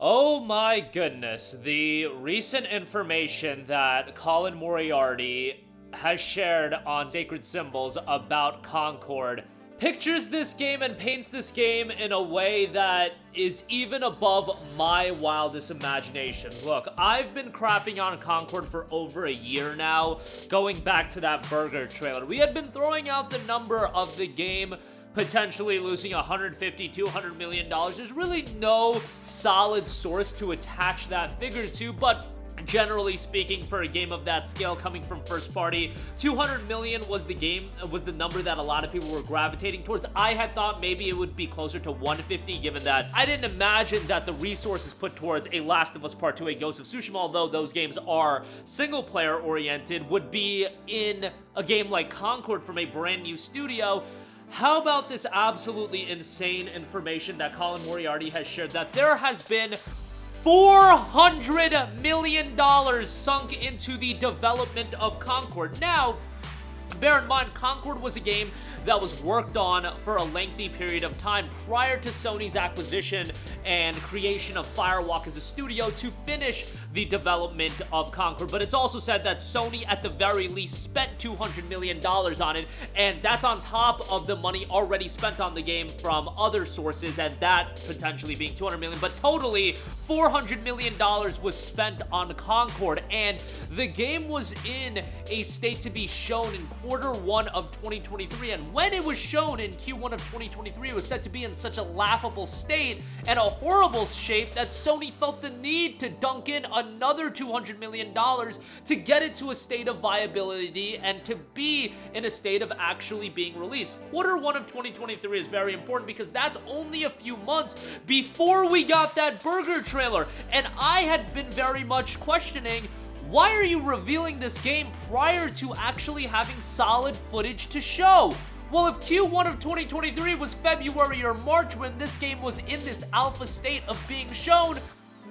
Oh my goodness, the recent information that Colin Moriarty has shared on Sacred Symbols about Concord pictures this game and paints this game in a way that is even above my wildest imagination. Look, I've been crapping on Concord for over a year now, going back to that burger trailer. We had been throwing out the number of the game potentially losing $150, $200 million. There's really no solid source to attach that figure to, but generally speaking, for a game of that scale coming from first party, 200 million was the number that a lot of people were gravitating towards. I had thought maybe it would be closer to 150, given that I didn't imagine that the resources put towards a Last of Us Part 2, a Ghost of Tsushima, although those games are single player oriented, would be in a game like Concord from a brand new studio. How about this absolutely insane information that Colin Moriarty has shared, that there has been $400 million sunk into the development of Concord. Now, bear in mind, Concord was a game that was worked on for a lengthy period of time prior to Sony's acquisition and creation of Firewalk as a studio to finish the development of Concord. But it's also said that Sony at the very least spent $200 million on it, and that's on top of the money already spent on the game from other sources, and that potentially being $200 million, but totally $400 million was spent on Concord, and the game was in a state to be shown in Q1 of 2023, and when it was shown in Q1 of 2023, it was said to be in such a laughable state and a horrible shape that Sony felt the need to dunk in another $200 million to get it to a state of viability and to be in a state of actually being released. Q1 of 2023 is very important because that's only a few months before we got that burger trailer, and I had been very much questioning, why are you revealing this game prior to actually having solid footage to show? Well, if Q1 of 2023 was February or March when this game was in this alpha state of being shown,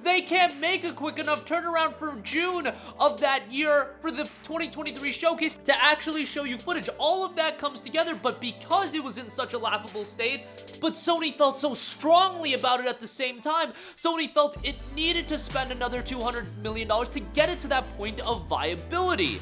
they can't make a quick enough turnaround for June of that year for the 2023 showcase to actually show you footage. All of that comes together, but because it was in such a laughable state, but Sony felt so strongly about it at the same time, Sony felt it needed to spend another $200 million to get it to that point of viability.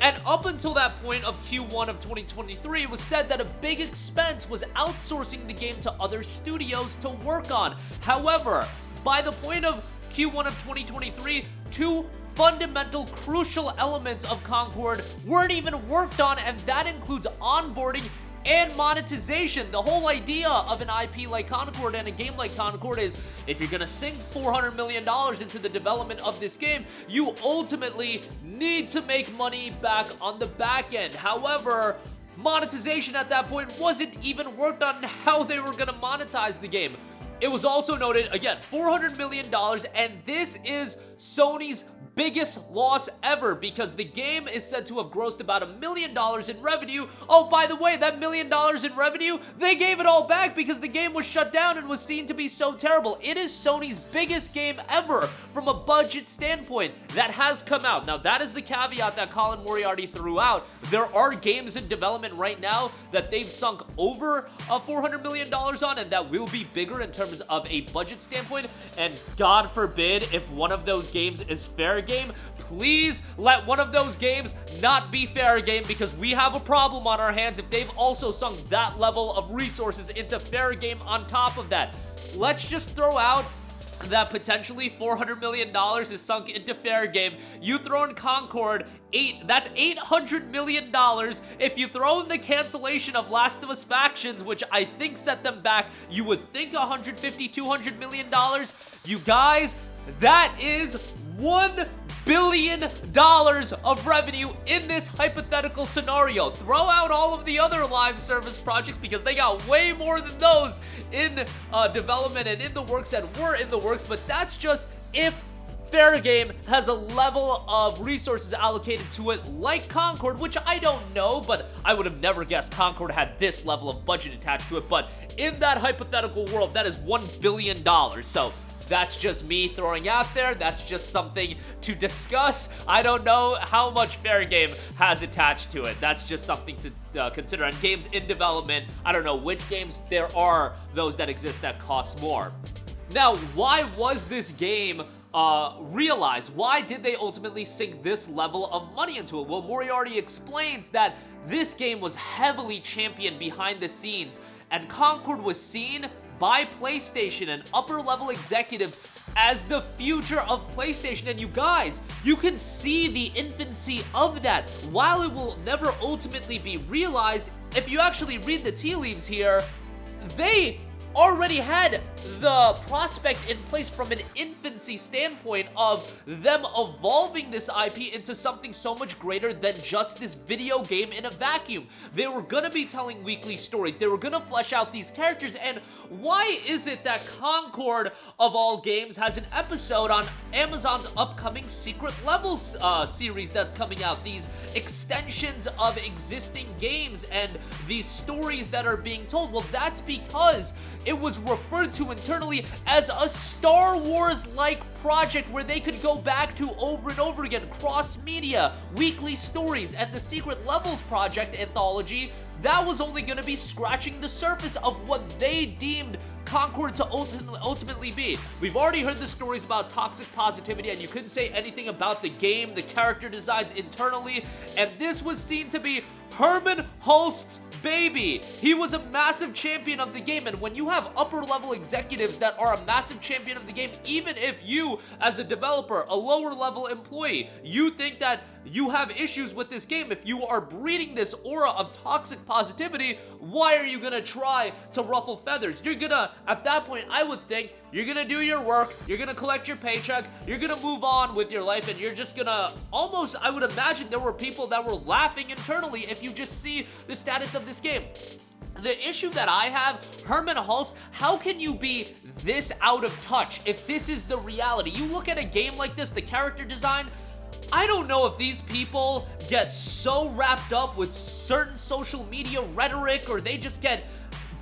And up until that point of Q1 of 2023, it was said that a big expense was outsourcing the game to other studios to work on. However, by the point of Q1 of 2023, two fundamental crucial elements of Concord weren't even worked on, and that includes onboarding and monetization. The whole idea of an IP like Concord and a game like Concord is, if you're gonna sink $400 million into the development of this game, you ultimately need to make money back on the back end. However, monetization at that point wasn't even worked on how they were gonna monetize the game. It was also noted, again, $400 million, and this is Sony's biggest loss ever because the game is said to have grossed about $1 million in revenue. Oh, by the way, that $1 million in revenue, they gave it all back because the game was shut down and was seen to be so terrible. It is Sony's biggest game ever from a budget standpoint that has come out. Now, that is the caveat that Colin Moriarty threw out. There are games in development right now that they've sunk over $400 million on, and that will be bigger in terms of a budget standpoint. And God forbid if one of those games is fair game, please let one of those games not be fair game, because we have a problem on our hands if they've also sunk that level of resources into fair game on top of that. Let's just throw out that potentially $400 million is sunk into fair game. You throw in Concord, that's $800 million. If you throw in the cancellation of Last of Us Factions, which I think set them back, you would think $150, $200 million. You guys, that is $1 billion of revenue in this hypothetical scenario. Throw out all of the other live service projects because they got way more than those in development and in the works that were in the works, but that's just if fair game has a level of resources allocated to it like Concord, which I don't know, but I would have never guessed Concord had this level of budget attached to it. But in that hypothetical world, that is $1 billion. So that's just me throwing out there. That's just something to discuss. I don't know how much fair game has attached to it. That's just something to consider. And games in development, I don't know which games there are those that exist that cost more. Now, why was this game realized? Why did they ultimately sink this level of money into it? Well, Moriarty explains that this game was heavily championed behind the scenes, and Concord was seen by PlayStation and upper-level executives as the future of PlayStation. And you guys, you can see the infancy of that. While it will never ultimately be realized, if you actually read the tea leaves here, they already had the prospect in place from an infancy standpoint of them evolving this IP into something so much greater than just this video game in a vacuum. They were gonna be telling weekly stories. They were gonna flesh out these characters. And why is it that Concord, of all games, has an episode on Amazon's upcoming Secret Levels series that's coming out? These extensions of existing games and these stories that are being told. Well, that's because it was referred to internally as a Star Wars-like project where they could go back to over and over again, cross-media, weekly stories, and the Secret Levels project anthology, that was only going to be scratching the surface of what they deemed Concord to ultimately be. We've already heard the stories about toxic positivity, and you couldn't say anything about the game, the character designs internally, and this was seen to be Herman Hulst's baby. He was a massive champion of the game, and when you have upper-level executives that are a massive champion of the game, even if you, as a developer, a lower-level employee, you think that you have issues with this game, if you are breeding this aura of toxic positivity, why are you gonna try to ruffle feathers? You're gonna, at that point, I would think, you're gonna do your work, you're gonna collect your paycheck, you're gonna move on with your life, and you're just gonna almost, I would imagine there were people that were laughing internally if you just see the status of this game. The issue that I have, Herman Hulst, how can you be this out of touch if this is the reality? You look at a game like this, the character design, I don't know if these people get so wrapped up with certain social media rhetoric, or they just get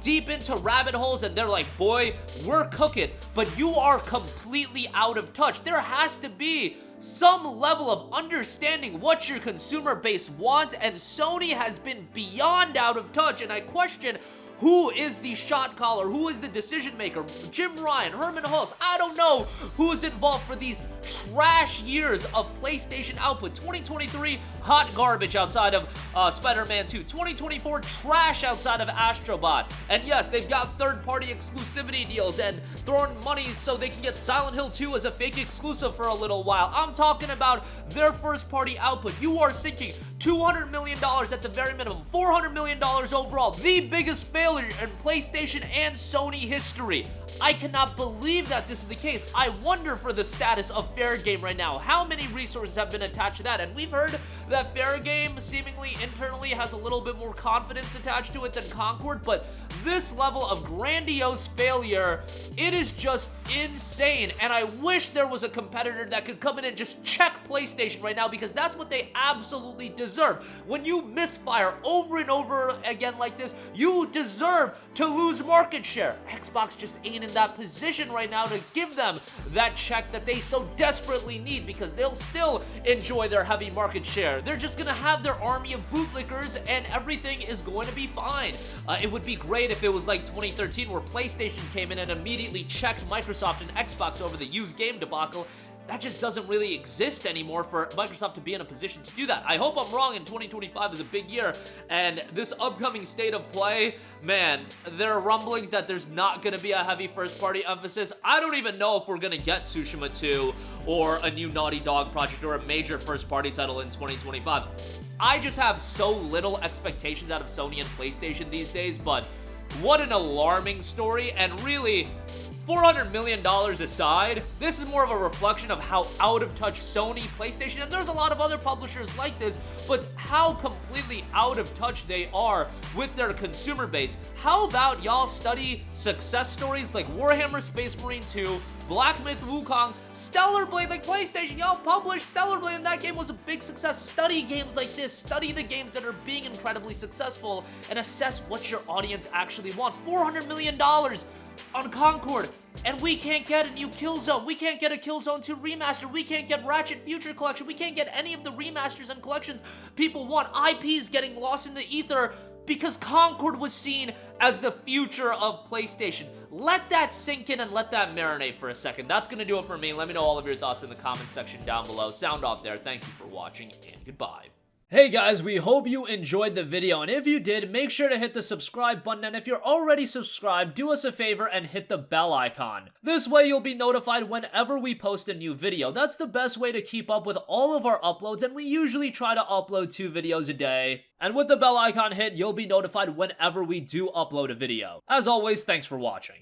deep into rabbit holes and they're like, boy, we're cooking, but you are completely out of touch. There has to be some level of understanding what your consumer base wants, and Sony has been beyond out of touch, and I question who is the shot caller, who is the decision maker, Jim Ryan, Herman Hulst, I don't know who is involved for these trash years of PlayStation output. 2023, hot garbage outside of Spider-Man 2. 2024, trash outside of Astrobot. And yes, they've got third-party exclusivity deals and throwing money so they can get Silent Hill 2 as a fake exclusive for a little while. I'm talking about their first-party output. You are sinking $200 million at the very minimum, $400 million overall, the biggest failure in PlayStation and Sony history. I cannot believe that this is the case. I wonder for the status of Fair Game right now. How many resources have been attached to that? And we've heard that Fair Game seemingly internally has a little bit more confidence attached to it than Concord, but this level of grandiose failure, it is just insane. And I wish there was a competitor that could come in and just check PlayStation right now, because that's what they absolutely deserve. When you misfire over and over again like this, you deserve to lose market share. Xbox just ain't in that position right now to give them that check that they so desperately need, because they'll still enjoy their heavy market share. They're just gonna have their army of bootlickers and everything is going to be fine. It would be great if it was like 2013 where PlayStation came in and immediately checked Microsoft and Xbox over the used game debacle. That just doesn't really exist anymore for Microsoft to be in a position to do that. I hope I'm wrong, and 2025 is a big year, and this upcoming state of play, man, there are rumblings that there's not going to be a heavy first-party emphasis. I don't even know if we're going to get Tsushima 2 or a new Naughty Dog project or a major first-party title in 2025. I just have so little expectations out of Sony and PlayStation these days, but what an alarming story, and really, $400 million aside, this is more of a reflection of how out of touch Sony, PlayStation, and there's a lot of other publishers like this, but how completely out of touch they are with their consumer base. How about y'all study success stories like Warhammer Space Marine 2, Black Myth Wukong, Stellar Blade, like PlayStation, y'all published Stellar Blade and that game was a big success. Study games like this, study the games that are being incredibly successful, and assess what your audience actually wants. $400 million on Concord, and we can't get a new Killzone, we can't get a Killzone 2 remaster, we can't get Ratchet Future Collection, we can't get any of the remasters and collections people want. IPs getting lost in the ether because Concord was seen as the future of PlayStation. let that sink in and let that marinate for a second. That's gonna do it for me. Let me know all of your thoughts in the comment section down below. Sound off there. Thank you for watching, and goodbye. Hey guys, we hope you enjoyed the video, and if you did, make sure to hit the subscribe button, and if you're already subscribed, do us a favor and hit the bell icon. This way you'll be notified whenever we post a new video. That's the best way to keep up with all of our uploads, and we usually try to upload 2 videos a day. And with the bell icon hit, you'll be notified whenever we do upload a video. As always, thanks for watching.